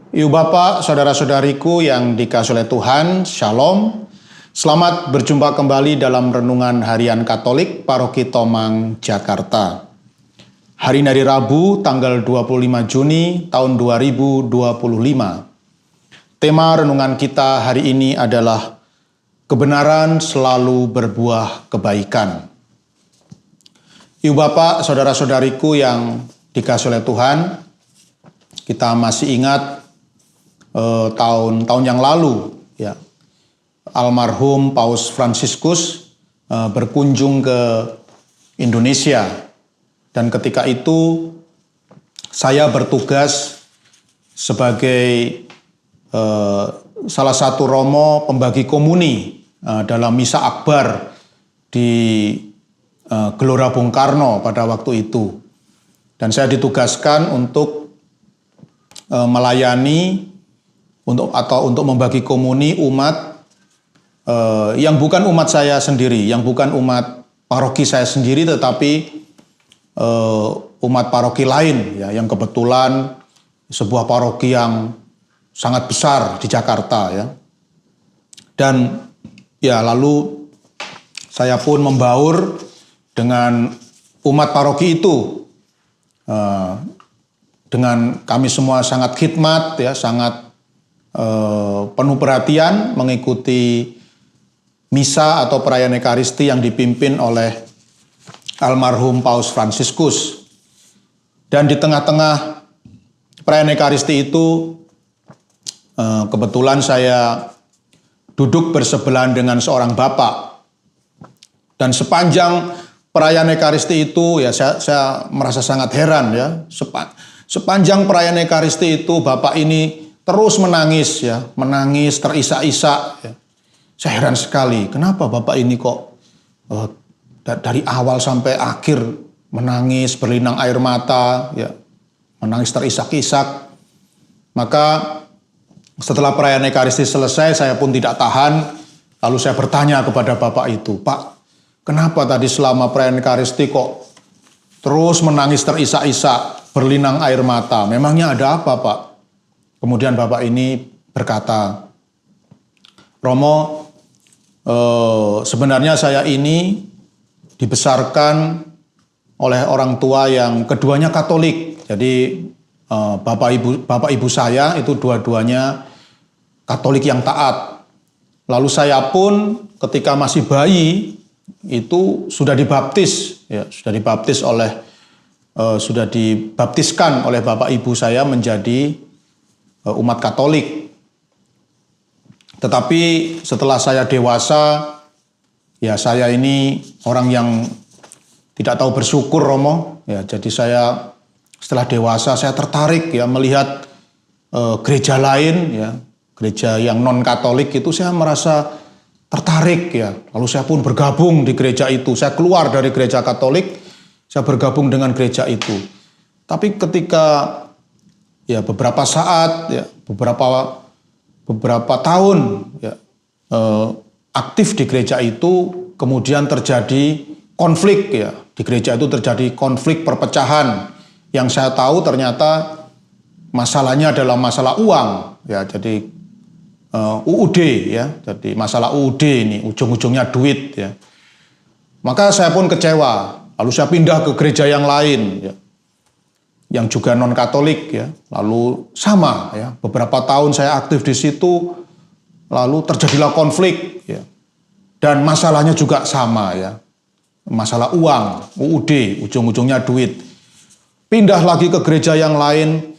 Ibu Bapak, saudara-saudariku yang dikasihi oleh Tuhan, Shalom. Selamat berjumpa kembali dalam Renungan Harian Katolik Paroki Tomang, Jakarta. Hari ini hari Rabu, tanggal 25 Juni tahun 2025. Tema renungan kita hari ini adalah kebenaran selalu berbuah kebaikan. Ibu Bapak, saudara-saudariku yang dikasihi oleh Tuhan, kita masih ingat tahun-tahun yang lalu, ya, almarhum Paus Fransiskus berkunjung ke Indonesia, dan ketika itu saya bertugas sebagai salah satu romo pembagi komuni dalam misa akbar di Gelora Bung Karno pada waktu itu, dan saya ditugaskan untuk melayani untuk membagi komuni umat yang bukan umat saya sendiri, yang bukan umat paroki saya sendiri, tetapi umat paroki lain, ya, yang kebetulan sebuah paroki yang sangat besar di Jakarta, ya. Dan ya, lalu saya pun membaur dengan umat paroki itu, dengan kami semua sangat khidmat, ya, sangat penuh perhatian mengikuti misa atau perayaan Ekaristi yang dipimpin oleh almarhum Paus Fransiskus. Dan di tengah-tengah perayaan Ekaristi itu kebetulan saya duduk bersebelahan dengan seorang bapak. Dan sepanjang perayaan Ekaristi itu, ya, saya merasa sangat heran, ya. Sepanjang perayaan Ekaristi itu bapak ini terus menangis, ya, menangis terisak-isak, ya. Saya heran sekali, kenapa bapak ini kok dari awal sampai akhir menangis, berlinang air mata, ya, menangis terisak-isak. Maka setelah perayaan Ekaristi selesai, saya pun tidak tahan, lalu saya bertanya kepada bapak itu, "Pak, kenapa tadi selama perayaan Ekaristi kok terus menangis terisak-isak, berlinang air mata? Memangnya ada apa, Pak?" Kemudian bapak ini berkata, "Romo, sebenarnya saya ini dibesarkan oleh orang tua yang keduanya Katolik. Jadi bapak ibu saya itu dua-duanya Katolik yang taat. Lalu saya pun ketika masih bayi itu sudah dibaptis, ya, sudah dibaptiskan oleh bapak ibu saya menjadi umat Katolik. Tetapi setelah saya dewasa, ya, saya ini orang yang tidak tahu bersyukur, Romo. Ya, jadi saya setelah dewasa saya tertarik, ya, melihat gereja lain, ya, gereja yang non Katolik itu saya merasa tertarik, ya. Lalu saya pun bergabung di gereja itu. Saya keluar dari gereja Katolik, saya bergabung dengan gereja itu. Tapi ketika, ya, beberapa saat, ya, beberapa tahun, ya, aktif di gereja itu, kemudian terjadi konflik, ya. Di gereja itu terjadi konflik perpecahan. Yang saya tahu ternyata masalahnya adalah masalah uang, ya. Jadi UUD, ya. Jadi masalah UUD ini ujung-ujungnya duit, ya. Maka saya pun kecewa. Lalu saya pindah ke gereja yang lain, ya, yang juga non Katolik, ya. Lalu sama, ya, beberapa tahun saya aktif di situ, lalu terjadilah konflik, ya. Dan masalahnya juga sama, ya. Masalah uang, UUD, ujung-ujungnya duit. Pindah lagi ke gereja yang lain,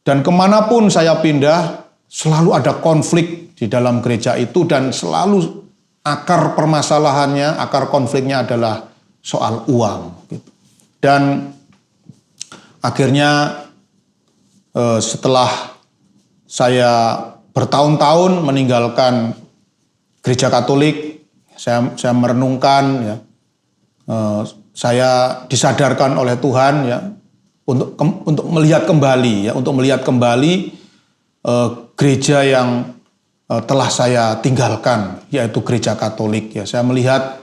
dan kemanapun saya pindah, selalu ada konflik di dalam gereja itu, dan selalu akar permasalahannya, akar konfliknya adalah soal uang, gitu. Dan akhirnya setelah saya bertahun-tahun meninggalkan gereja Katolik, saya merenungkan, ya, saya disadarkan oleh Tuhan, ya, untuk melihat kembali, ya, untuk melihat kembali gereja yang telah saya tinggalkan, yaitu gereja Katolik, ya. Saya melihat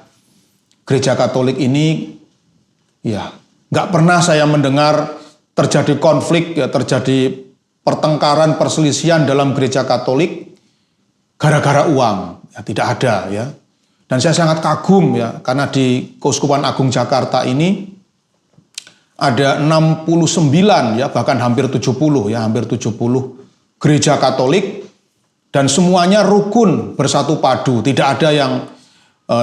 gereja Katolik ini, ya, nggak pernah saya mendengar terjadi konflik, ya, terjadi pertengkaran, perselisihan dalam gereja Katolik gara-gara uang. Ya, tidak ada ya. Dan saya sangat kagum ya, karena di Keuskupan Agung Jakarta ini ada 69 ya, bahkan hampir 70 ya, hampir 70 gereja Katolik dan semuanya rukun bersatu padu, tidak ada yang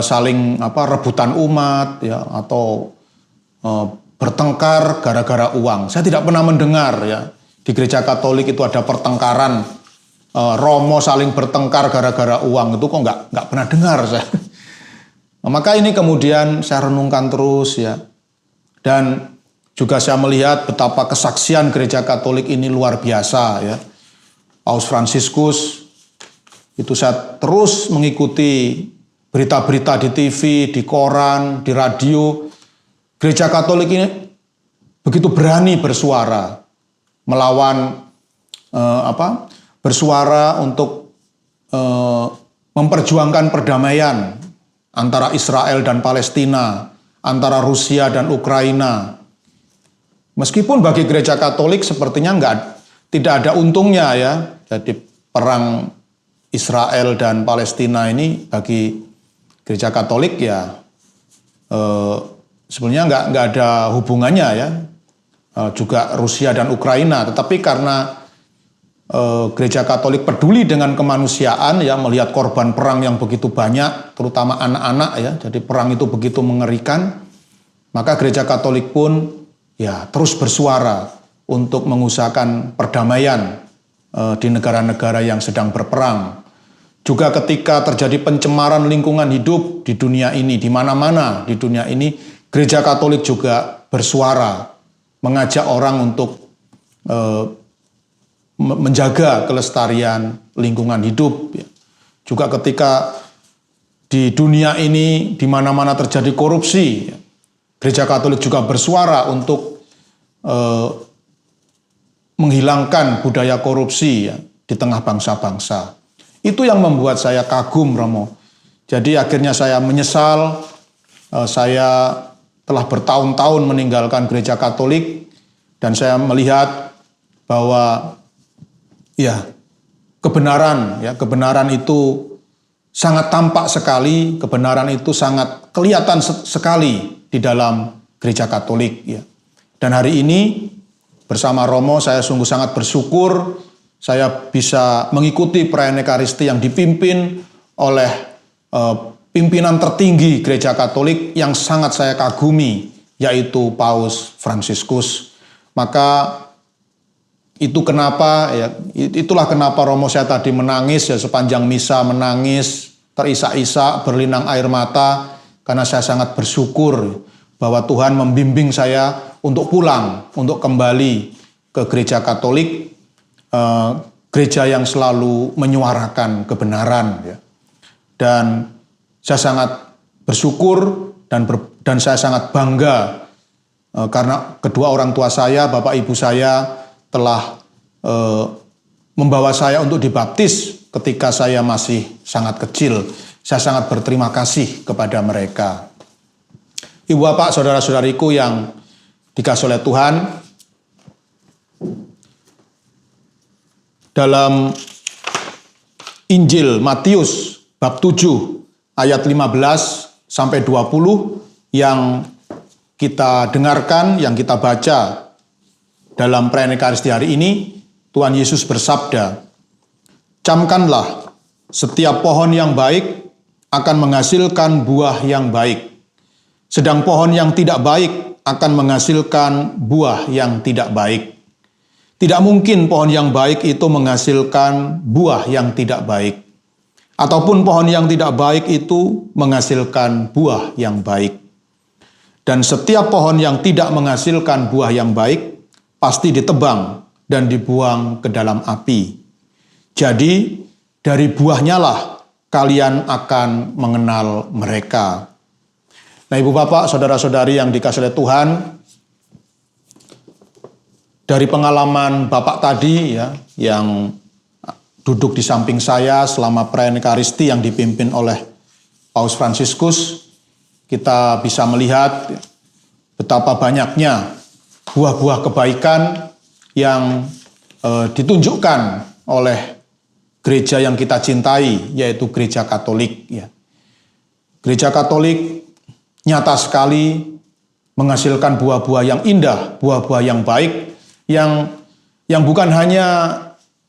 saling rebutan umat ya atau bertengkar gara-gara uang. Saya tidak pernah mendengar ya di gereja Katolik itu ada pertengkaran, romo saling bertengkar gara-gara uang, itu kok nggak pernah dengar saya. Maka ini kemudian saya renungkan terus ya, dan juga saya melihat betapa kesaksian gereja Katolik ini luar biasa ya. Paus Fransiskus itu saya terus mengikuti berita-berita di TV, di koran, di radio. Gereja Katolik ini begitu berani bersuara melawan bersuara untuk memperjuangkan perdamaian antara Israel dan Palestina, antara Rusia dan Ukraina. Meskipun bagi gereja Katolik sepertinya tidak ada untungnya ya. Jadi perang Israel dan Palestina ini bagi gereja Katolik ya sebenarnya nggak ada hubungannya ya. Juga Rusia dan Ukraina. Tetapi karena gereja Katolik peduli dengan kemanusiaan ya, melihat korban perang yang begitu banyak, terutama anak-anak ya, jadi perang itu begitu mengerikan, maka gereja Katolik pun ya terus bersuara untuk mengusahakan perdamaian di negara-negara yang sedang berperang. Juga ketika terjadi pencemaran lingkungan hidup di dunia ini, di mana-mana di dunia ini, gereja Katolik juga bersuara, mengajak orang untuk menjaga kelestarian lingkungan hidup. Juga ketika di dunia ini di mana-mana terjadi korupsi, gereja Katolik juga bersuara untuk menghilangkan budaya korupsi ya, di tengah bangsa-bangsa. Itu yang membuat saya kagum, Romo. Jadi akhirnya saya menyesal, saya telah bertahun-tahun meninggalkan gereja Katolik dan saya melihat bahwa ya, kebenaran itu sangat tampak sekali, kebenaran itu sangat kelihatan sekali di dalam gereja Katolik ya. Dan hari ini bersama Romo saya sungguh sangat bersyukur saya bisa mengikuti perayaan Ekaristi yang dipimpin oleh pimpinan tertinggi gereja Katolik yang sangat saya kagumi, yaitu Paus Fransiskus. Maka itulah kenapa Romo saya tadi menangis ya, sepanjang misa menangis, terisak-isak, berlinang air mata, karena saya sangat bersyukur bahwa Tuhan membimbing saya untuk pulang, untuk kembali ke gereja Katolik, gereja yang selalu menyuarakan kebenaran ya. Dan saya sangat bersyukur dan saya sangat bangga karena kedua orang tua saya, bapak ibu saya telah membawa saya untuk dibaptis ketika saya masih sangat kecil. Saya sangat berterima kasih kepada mereka. Ibu bapak, saudara-saudariku yang dikasihi oleh Tuhan, dalam Injil Matius bab 7 ayat 15 sampai 20 yang kita dengarkan, yang kita baca dalam perayaan Ekaristi hari ini, Tuhan Yesus bersabda, "Camkanlah, setiap pohon yang baik akan menghasilkan buah yang baik, sedang pohon yang tidak baik akan menghasilkan buah yang tidak baik. Tidak mungkin pohon yang baik itu menghasilkan buah yang tidak baik, ataupun pohon yang tidak baik itu menghasilkan buah yang baik. Dan setiap pohon yang tidak menghasilkan buah yang baik pasti ditebang dan dibuang ke dalam api. Jadi dari buahnya lah kalian akan mengenal mereka." Nah, ibu bapak, saudara-saudari yang dikasihi oleh Tuhan, dari pengalaman bapak tadi ya, yang duduk di samping saya selama perayaan Ekaristi yang dipimpin oleh Paus Fransiskus, kita bisa melihat betapa banyaknya buah-buah kebaikan yang ditunjukkan oleh gereja yang kita cintai, yaitu gereja Katolik. Ya. Gereja Katolik nyata sekali menghasilkan buah-buah yang indah, buah-buah yang baik, yang bukan hanya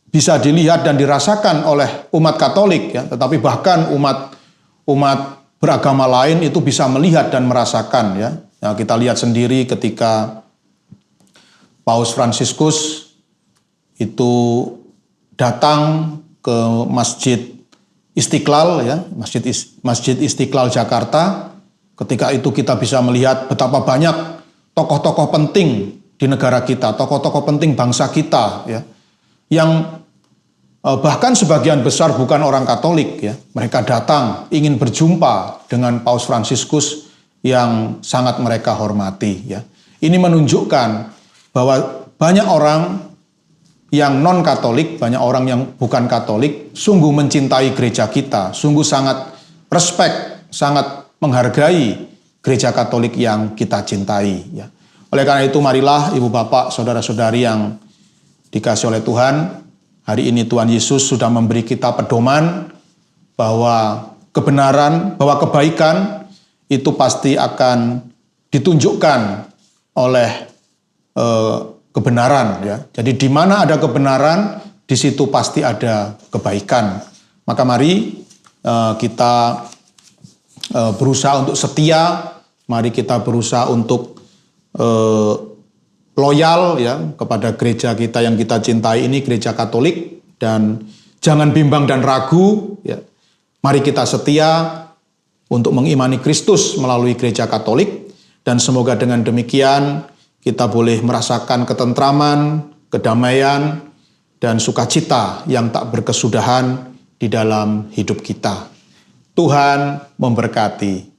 bisa dilihat dan dirasakan oleh umat Katolik, ya, tetapi bahkan umat beragama lain itu bisa melihat dan merasakan. Ya. Nah, kita lihat sendiri ketika Paus Fransiskus itu datang ke Masjid Istiqlal, ya, Masjid Istiqlal Jakarta. Ketika itu kita bisa melihat betapa banyak tokoh-tokoh penting di negara kita, tokoh-tokoh penting bangsa kita, ya, yang bahkan sebagian besar bukan orang Katolik, ya. Mereka datang ingin berjumpa dengan Paus Fransiskus yang sangat mereka hormati, ya. Ini menunjukkan bahwa banyak orang yang non-Katolik, banyak orang yang bukan Katolik, sungguh mencintai gereja kita, sungguh sangat respect, sangat menghargai gereja Katolik yang kita cintai. Ya. Oleh karena itu, marilah Ibu Bapak, Saudara-saudari yang dikasih oleh Tuhan, hari ini Tuhan Yesus sudah memberi kita pedoman bahwa kebenaran, bahwa kebaikan itu pasti akan ditunjukkan oleh kebenaran, ya. Jadi di mana ada kebenaran, di situ pasti ada kebaikan. Maka mari kita berusaha untuk setia, mari kita berusaha untuk loyal, ya, kepada gereja kita yang kita cintai ini, gereja Katolik, dan jangan bimbang dan ragu, ya. Mari kita setia untuk mengimani Kristus melalui gereja Katolik, dan semoga dengan demikian kita boleh merasakan ketentraman, kedamaian, dan sukacita yang tak berkesudahan di dalam hidup kita. Tuhan memberkati.